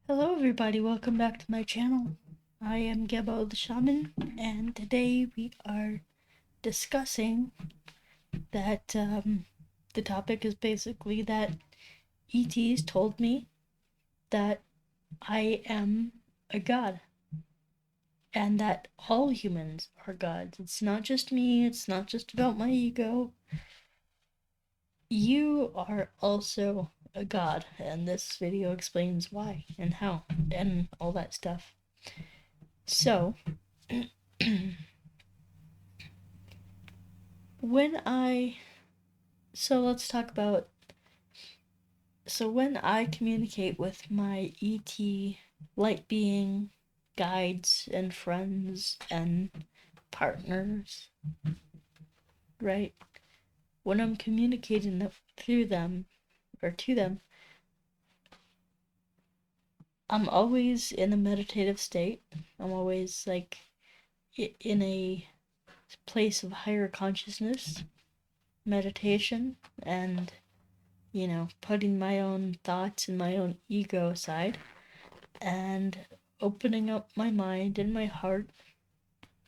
Hello everybody, welcome back to my channel. I am Gebo the Shaman, and today we are discussing that the topic is basically that ETs told me that I am a god, and that all humans are gods. It's not just me, it's not just about my ego. You are also a god, and this video explains why and how and all that stuff. So, let's talk about, when I communicate with my ET light being guides and friends and partners, right? When I'm communicating through them or to them, I'm always in a meditative state. I'm always like in a place of higher consciousness, meditation, and putting my own thoughts and my own ego aside and opening up my mind and my heart,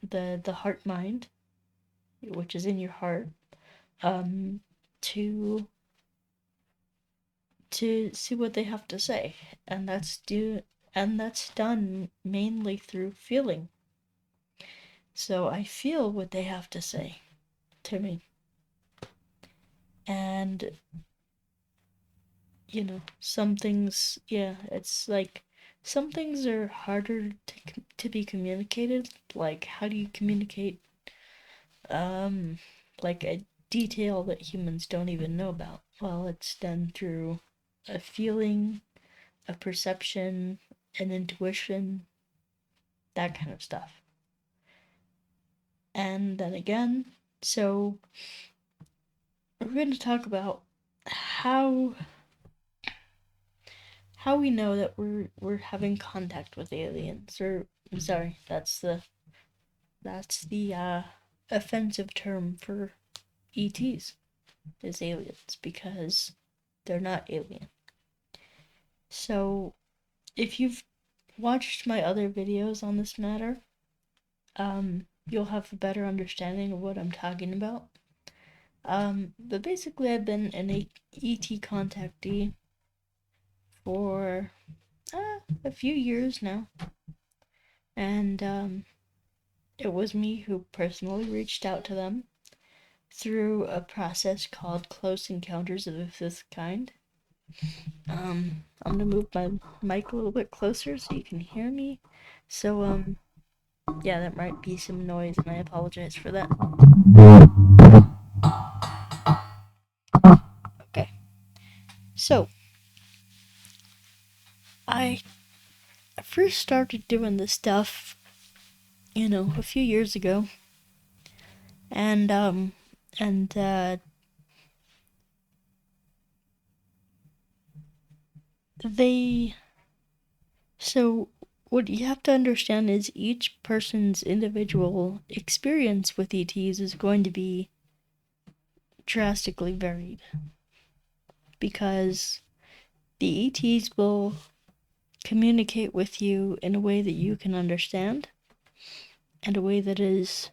the heart mind, which is in your heart, to see what they have to say, and that's done mainly through feeling. So I feel what they have to say to me, and some things, it's like some things are harder to be communicated. Like, how do you communicate like a detail that humans don't even know about? Well, it's done through a feeling, a perception, an intuition, that kind of stuff. And then again, so we're going to talk about how we know that we're having contact with aliens. Or I'm sorry, that's the offensive term for ETs, is aliens, because they're not alien. So if you've watched my other videos on this matter, you'll have a better understanding of what I'm talking about. But basically, I've been an ET contactee for a few years now, and it was me who personally reached out to them through a process called Close Encounters of the Fifth Kind. I'm gonna move my mic a little bit closer so you can hear me. So, yeah, that might be some noise, and I apologize for that. Okay. So, I first started doing this stuff, a few years ago, and so what you have to understand is each person's individual experience with ETs is going to be drastically varied, because the ETs will communicate with you in a way that you can understand, and a way that is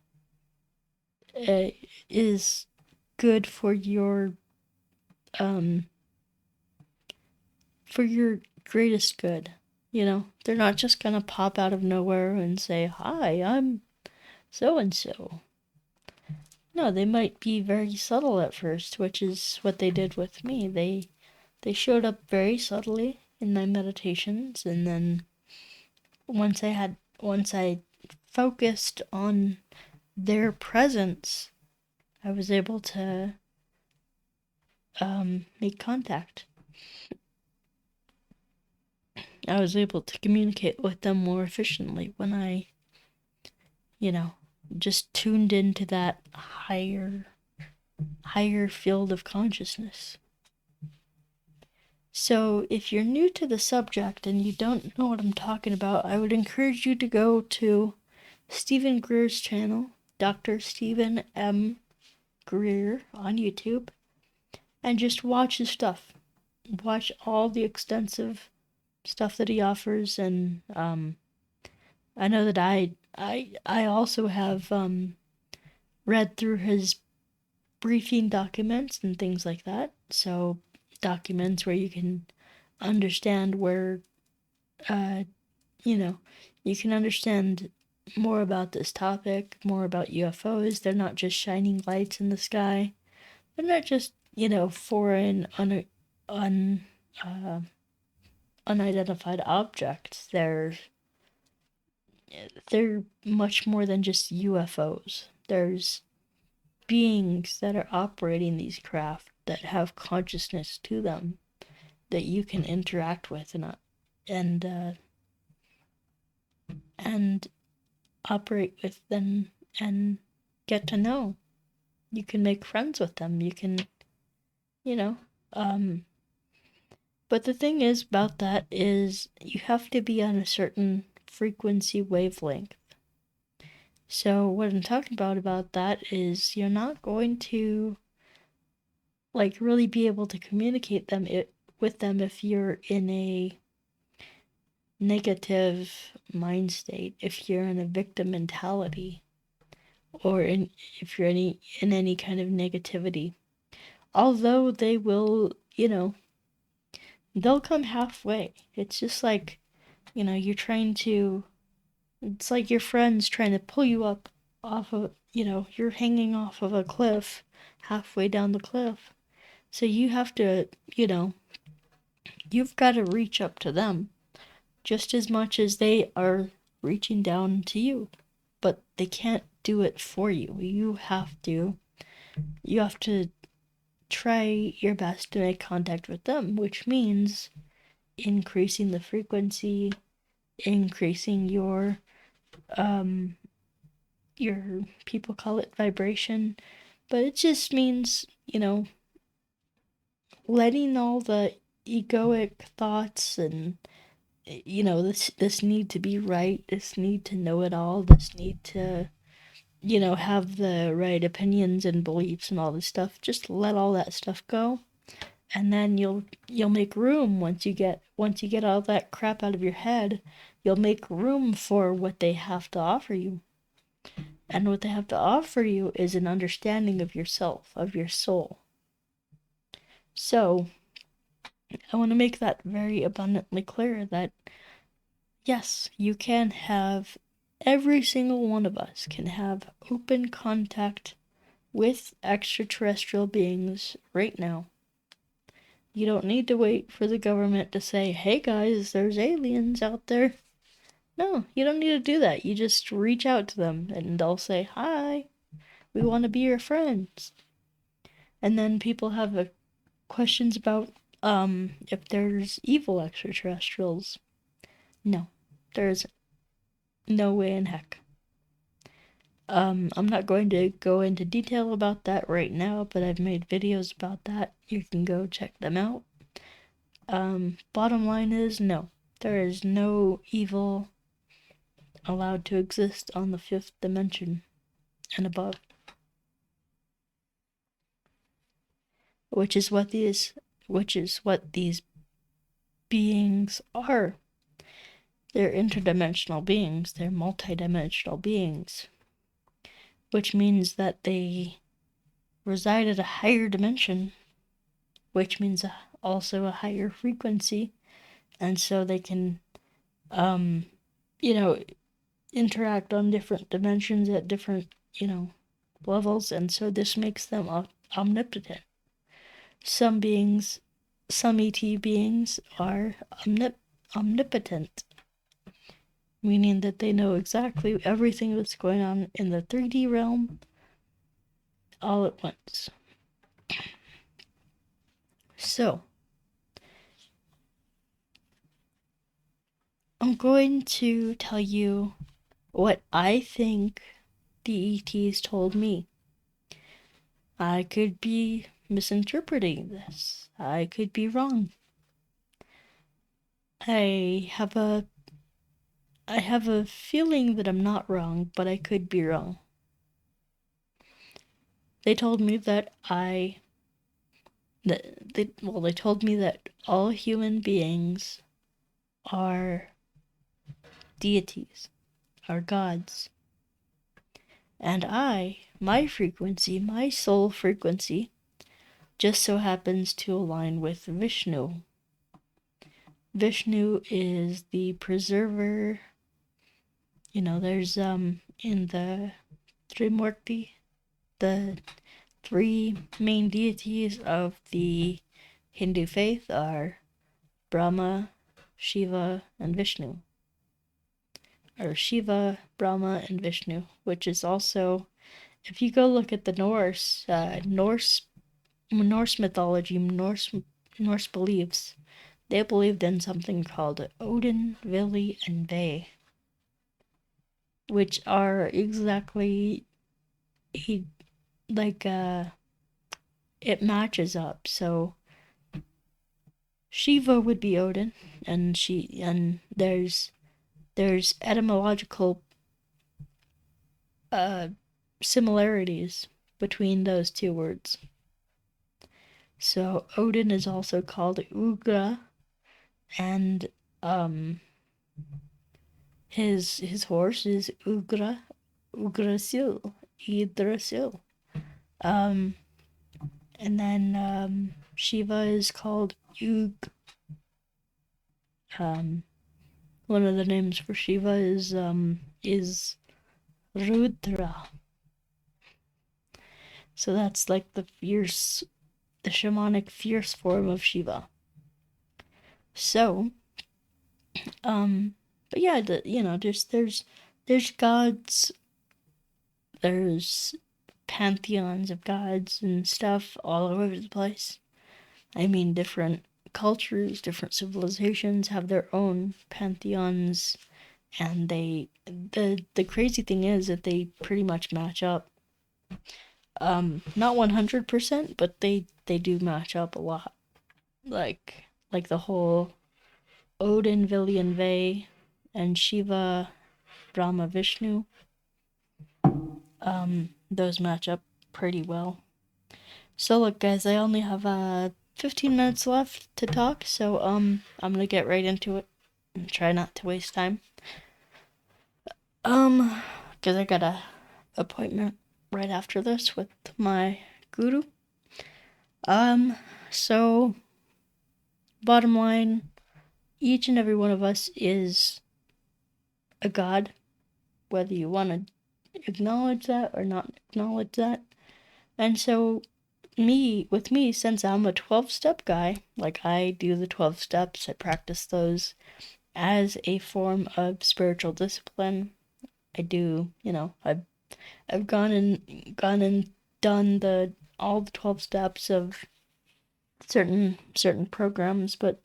good for your greatest good. They're not just gonna pop out of nowhere and say, "Hi, I'm so and so." No, they might be very subtle at first, which is what they did with me. They showed up very subtly in my meditations, and then once I focused on their presence, I was able to make contact. I was able to communicate with them more efficiently when I, just tuned into that higher field of consciousness. So if you're new to the subject and you don't know what I'm talking about, I would encourage you to go to Stephen Greer's channel, Dr. Stephen M. Greer, on YouTube, and just watch his stuff. Watch all the extensive stuff that he offers, and I know that I also have read through his briefing documents and things like that. So documents where you can understand where you can understand more about this topic, more about UFOs. They're not just shining lights in the sky. They're not just, foreign, unidentified objects. They're much more than just UFOs. There's beings that are operating these craft that have consciousness to them that you can interact with and and operate with them and get to know. You can make friends with them. You can, you know, um, but the thing is about that is you have to be on a certain frequency wavelength. So what I'm talking about that is you're not going to like really be able to communicate with them if you're in a negative mind state, if you're in a victim mentality, or if you're in any kind of negativity. Although they will, they'll come halfway. It's just like, you're trying to. It's like your friend's trying to pull you up off of, you're hanging off of a cliff, halfway down the cliff. So you have to, you've got to reach up to them just as much as they are reaching down to you. But they can't do it for you. You have to try your best to make contact with them, which means increasing the frequency, increasing your people call it vibration, but it just means, letting all the egoic thoughts and this need to be right, this need to know it all, this need to have the right opinions and beliefs and all this stuff, just let all that stuff go, and then you'll make room once you get all that crap out of your head. You'll make room for what they have to offer you. And what they have to offer you is an understanding of yourself, of your soul. So, I want to make that very abundantly clear that, yes, you can have, every single one of us can have open contact with extraterrestrial beings right now. You don't need to wait for the government to say, hey guys, there's aliens out there. No, you don't need to do that. You just reach out to them and they'll say, hi, we want to be your friends. And then people have questions about if there's evil extraterrestrials. No, there's no way in heck. I'm not going to go into detail about that right now, but I've made videos about that. You can go check them out. Bottom line is, no, there is no evil allowed to exist on the fifth dimension and above. Which is what these beings are. They're interdimensional beings, they're multidimensional beings. Which means that they reside at a higher dimension, which means also a higher frequency, and so they can interact on different dimensions at different levels, and so this makes them omnipotent. Some ET beings are omnipotent, meaning that they know exactly everything that's going on in the 3D realm all at once. So, I'm going to tell you what I think the ETs told me. I could be misinterpreting this. I could be wrong. I have a feeling that I'm not wrong, but I could be wrong. They told me that they told me that all human beings are deities, are gods. And my frequency, my soul frequency, just so happens to align with Vishnu. Vishnu is the preserver. There's in the Trimurti, the three main deities of the Hindu faith are Brahma, Shiva, and Vishnu. Or Shiva, Brahma, and Vishnu, which is also, if you go look at the Norse mythology, Norse beliefs, they believed in something called Odin, Vili, and Ve, which are exactly like it matches up. So Shiva would be Odin, and there's etymological similarities between those two words. So Odin is also called Ugra, and his horse is Ugrasil, Yggdrasil. And then Shiva is called Ug. One of the names for Shiva is Rudra. So that's like the shamanic fierce form of Shiva. So, but yeah, there's gods, there's pantheons of gods and stuff all over the place. I mean, different cultures, different civilizations have their own pantheons, and the crazy thing is that they pretty much match up. Not 100%, but they do match up a lot. Like the whole Odin, Vili, and Ve, and Shiva, Brahma, Vishnu. Those match up pretty well. So look, guys, I only have 15 minutes left to talk, so I'm gonna get right into it and try not to waste time. Because I got a appointment right after this with my guru. So bottom line, each and every one of us is a god, whether you want to acknowledge that or not acknowledge that. And so with me, since I'm a 12-step guy, like I do the 12 steps, I practice those as a form of spiritual discipline. I do, I've gone and done all the 12 steps of certain programs, but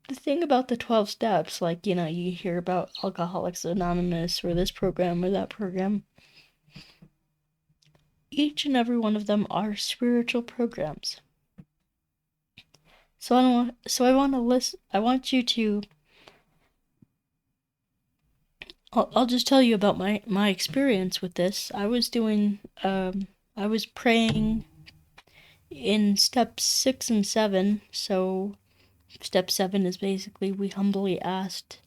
the thing about the 12 steps, like, you hear about Alcoholics Anonymous or this program or that program, each and every one of them are spiritual programs. So I want you to, I'll just tell you about my experience with this. I was praying in steps 6 and 7. So step 7 is basically we humbly asked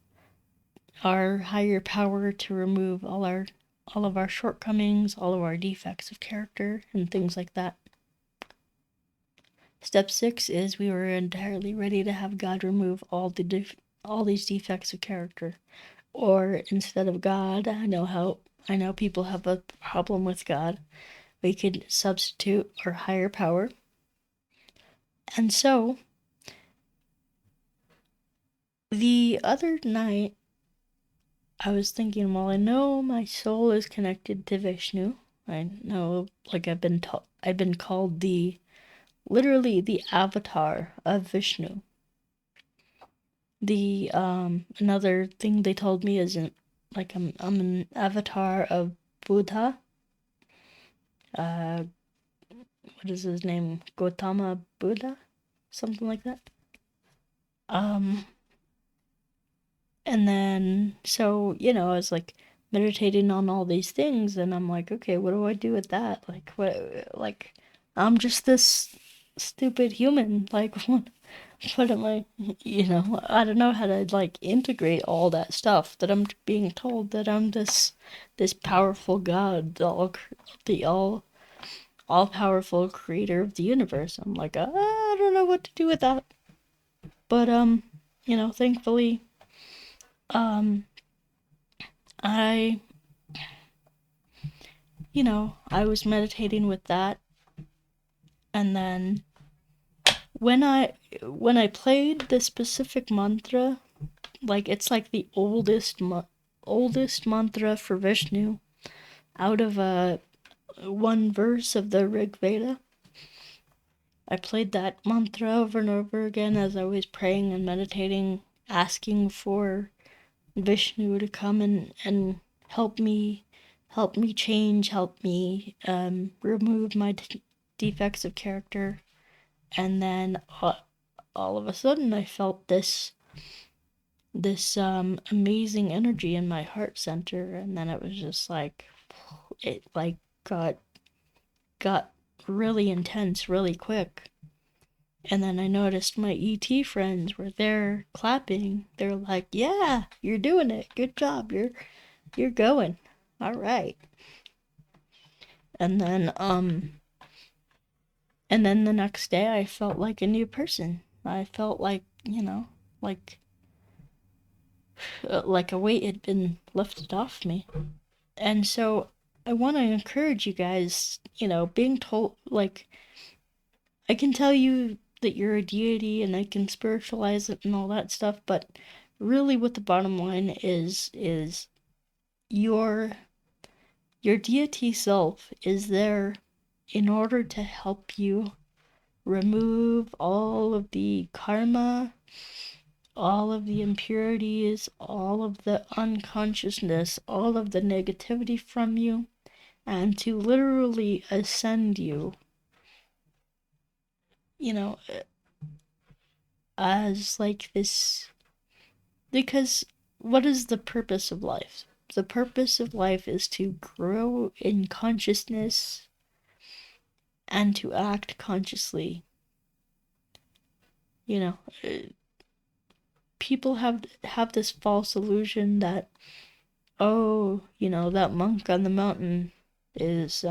our higher power to remove all of our shortcomings, all of our defects of character, and things like that. Step 6 is we were entirely ready to have God remove all these defects of character. Or instead of God, I know people have a problem with God. We could substitute our higher power. And so, the other night, I was thinking, well, I know my soul is connected to Vishnu. I know, like I've been called literally the avatar of Vishnu. The another thing they told me isn't like I'm an avatar of Buddha. What is his name? Gautama Buddha, something like that. And then so I was like meditating on all these things, and I'm like, okay, what do I do with that? Like, what? Like, I'm just this stupid human. Like, But am I, I don't know how to like integrate all that stuff that I'm being told that I'm this powerful God, the all powerful creator of the universe. I'm like, I don't know what to do with that. But thankfully, um, I I was meditating with that, and then when I played the specific mantra, like it's like the oldest mantra for Vishnu out of one verse of the Rig Veda. I played that mantra over and over again as I was praying and meditating, asking for Vishnu to come and help me change, help me remove my defects of character. And then all of a sudden I felt this amazing energy in my heart center, and then it was just like it like got really intense really quick. And then I noticed my ET friends were there clapping. They're like, "Yeah, you're doing it. Good job. You're going. All right." And then the next day I felt like a new person. I felt like, like a weight had been lifted off me. And so I want to encourage you guys, being told, like, I can tell you that you're a deity and I can spiritualize it and all that stuff, but really what the bottom line is your deity self is there in order to help you remove all of the karma, all of the impurities, all of the unconsciousness, all of the negativity from you, and to literally ascend you, as like this. Because what is the purpose of life? The purpose of life is to grow in consciousness and to act consciously. You know, people have this false illusion that, oh, that monk on the mountain is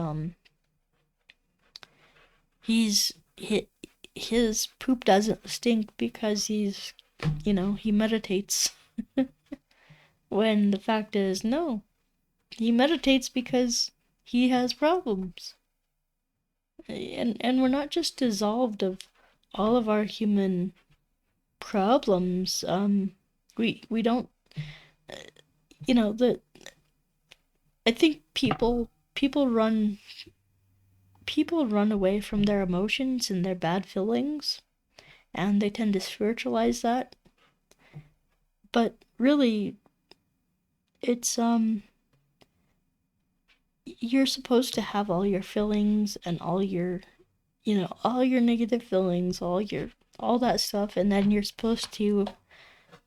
his poop doesn't stink because he meditates. When the fact is, no, he meditates because he has problems. And we're not just dissolved of all of our human problems. We don't, the I think people run away from their emotions and their bad feelings, and they tend to spiritualize that. But really, it's you're supposed to have all your feelings and all your negative feelings, all that stuff, and then you're supposed to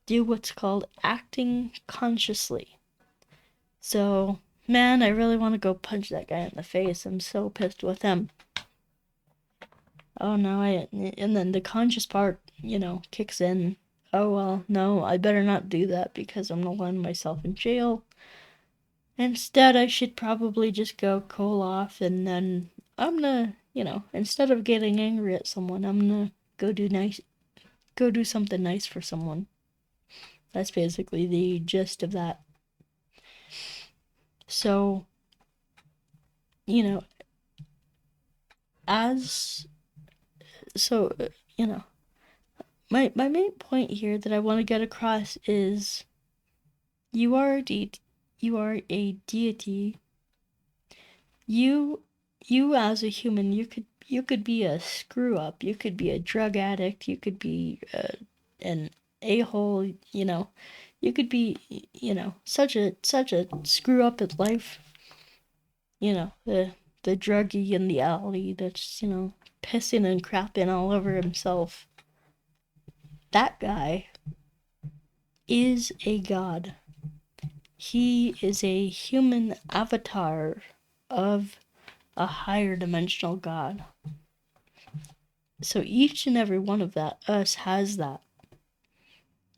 do what's called acting consciously. So, man, I really want to go punch that guy in the face. I'm so pissed with him. Oh no, and then the conscious part, kicks in. Oh well, no, I better not do that because I'm gonna land myself in jail. Instead, I should probably just go cool off, and then I'm gonna, instead of getting angry at someone, I'm gonna go do something nice for someone. That's basically the gist of that. So, you know, as so, my main point here that I want to get across is you are a deity. You as a human, you could be a screw up, you could be a drug addict, you could be an a-hole, you could be, such a screw up in life, the druggie in the alley that's, pissing and crapping all over himself. That guy is a god. He is a human avatar of a higher dimensional god. So each and every one of us has that.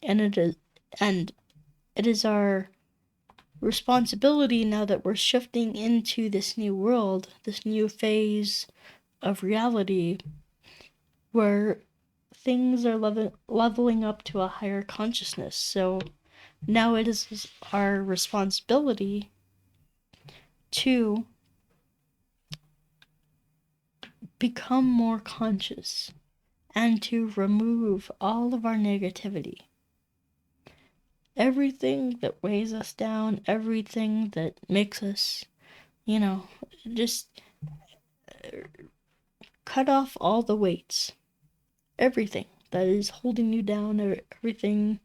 And it is our responsibility, now that we're shifting into this new world, this new phase of reality, where things are leveling up to a higher consciousness. So now it is our responsibility to become more conscious and to remove all of our negativity. Everything that weighs us down, everything that makes us, just cut off all the weights. Everything that is holding you down, everything,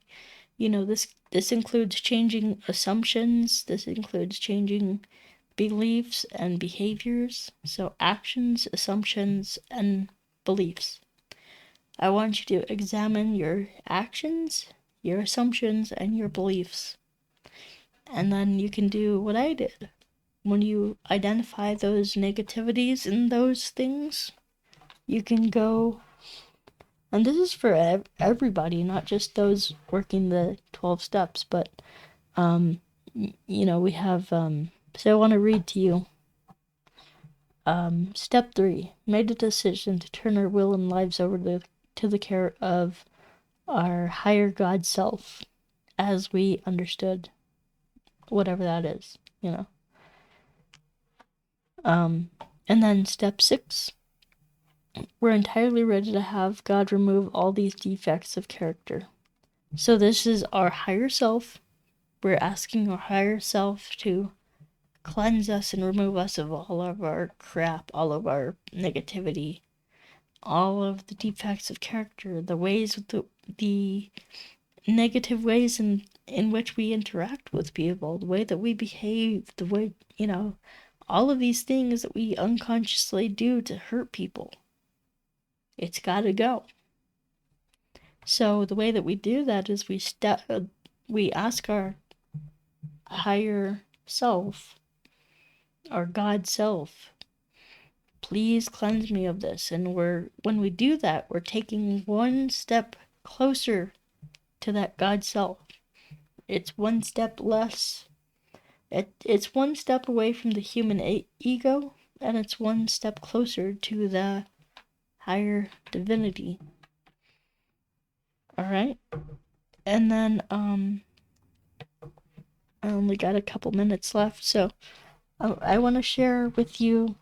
this includes changing assumptions, this includes changing beliefs and behaviors. So actions, assumptions, and beliefs. I want you to examine your actions, your assumptions, and your beliefs. And then you can do what I did. When you identify those negativities in those things, you can go, and this is for everybody, not just those working the 12 steps, but, we have, so I want to read to you. Step 3, made a decision to turn our will and lives over to the care of our higher God self, as we understood, whatever that is, And then step 6, we're entirely ready to have God remove all these defects of character. So this is our higher self. We're asking our higher self to cleanse us and remove us of all of our crap, all of our negativity, all of the defects of character, the ways, the negative ways in which we interact with people, the way that we behave, the way, all of these things that we unconsciously do to hurt people. It's gotta go. So the way that we do that is we ask our higher self, our God self, please cleanse me of this. And when we do that, we're taking one step closer to that God self. It's one step less. It's one step away from the human ego, and it's one step closer to the higher divinity. All right? And then, I only got a couple minutes left, so I want to share with you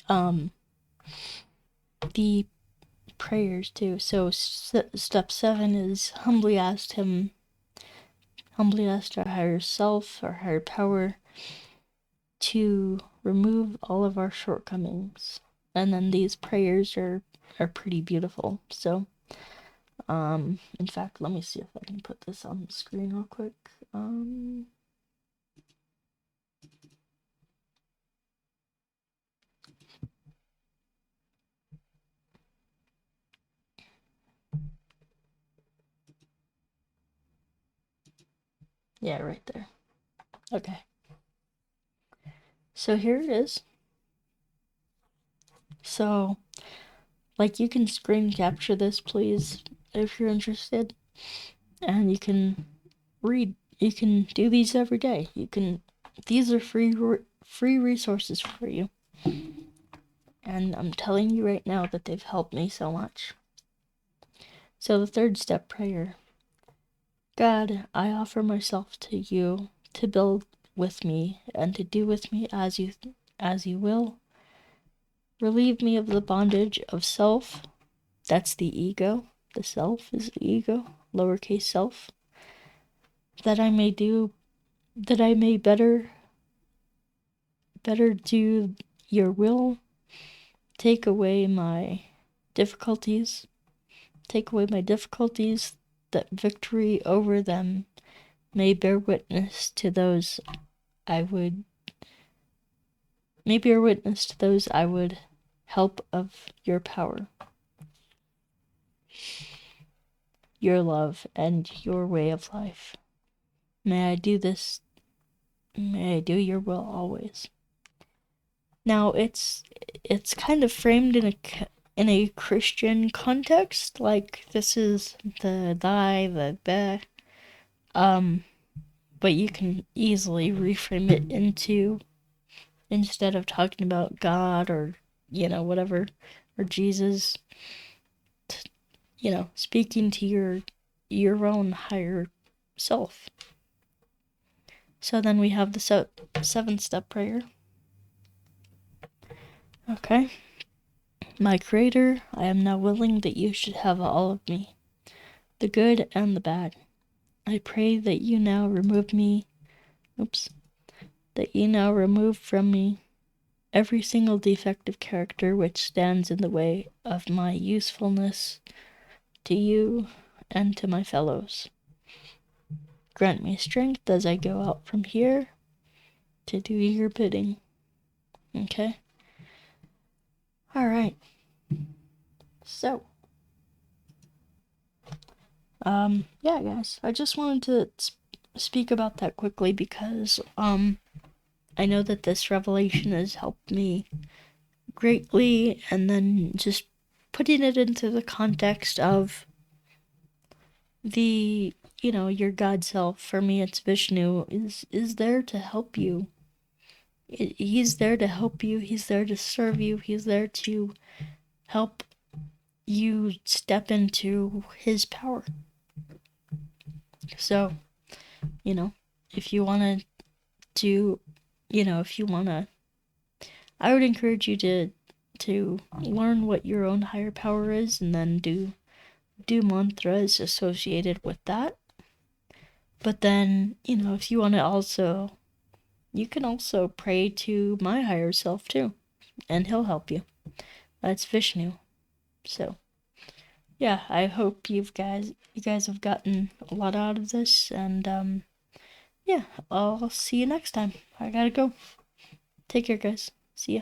the prayers too. So step 7 is humbly ask our higher self, our higher power, to remove all of our shortcomings. And then these prayers are pretty beautiful. So, in fact, let me see if I can put this on the screen real quick. Yeah, right there. Okay. So here it is. So, you can screen capture this, please, if you're interested. And you can read. You can do these every day. These are free resources for you. And I'm telling you right now that they've helped me so much. So the 3rd step prayer. God, I offer myself to you to build with me and to do with me as you will. Relieve me of the bondage of self. That's the ego. The self is the ego, lowercase self. That I may better do your will. Take away my difficulties, that victory over them may bear witness to those I would help of your power, your love, and your way of life. May I do your will always. Now, it's kind of framed in a Christian context, like this is the thy, the be, but you can easily reframe it into, instead of talking about God or, whatever, or Jesus, speaking to your own higher self. So then we have the 7-step prayer. Okay. My Creator, I am now willing that you should have all of me, the good and the bad. I pray that you now remove from me every single defective character which stands in the way of my usefulness to you and to my fellows. Grant me strength as I go out from here to do your bidding. Okay? Alright. So, yeah, guys, I just wanted to speak about that quickly because, I know that this revelation has helped me greatly, and then just putting it into the context of the, your God self. For me, it's Vishnu, is there to help you. He's there to help you. He's there to serve you. He's there to help you step into his power. So, if you want to, I would encourage you to learn what your own higher power is, and then do mantras associated with that. But then, if you want to also, you can also pray to my higher self too, and he'll help you. That's Vishnu. So, yeah, I hope you guys have gotten a lot out of this, and yeah, I'll see you next time. I gotta go. Take care, guys. See ya.